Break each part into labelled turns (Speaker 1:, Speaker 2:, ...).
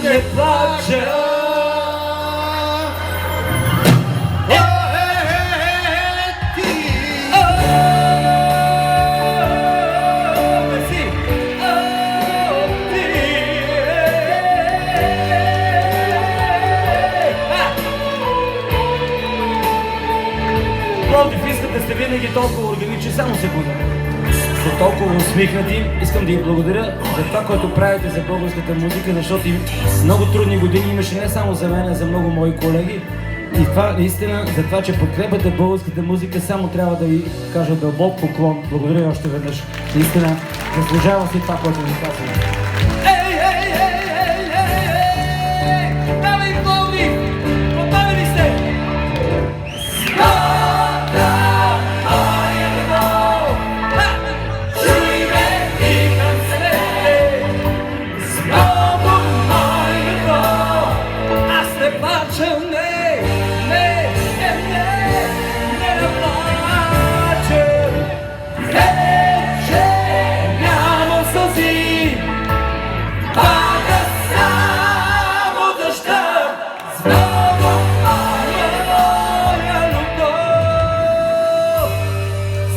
Speaker 1: не плача. Пловдив, искате сте винаги толкова органични, само секунда. Сте толкова усмихнати. Искам да ви благодаря за това, което правите за българската музика, защото и много трудни години имаше не само за мен, а за много мои колеги. И това наистина, за това, че подкрепяте българската музика, само трябва да ви кажа дълбок поклон. Благодаря ви още веднъж. Наистина, заслужава си това, което ви казвам.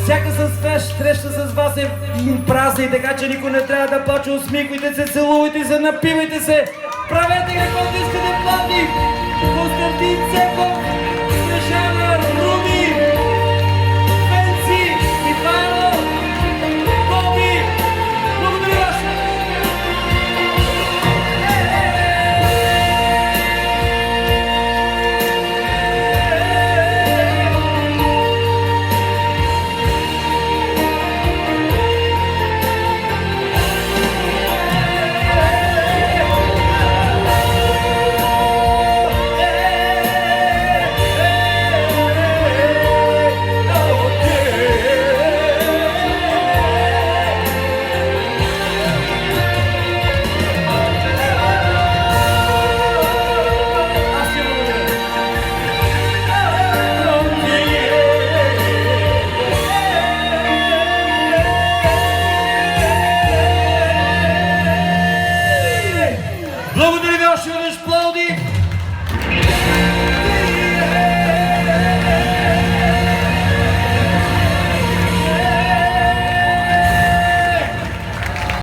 Speaker 1: Всяка среща с вас е празна, така че никой не трябва да плаче. Усмихвайте се, целувайте се, напивайте се, правете каквото искате. Пловдив, Константин Цеков, Снежана, Руди, Пенци, Ивайло, Боби, благодаря още! Благодаря ви още веднъж, Пловдив!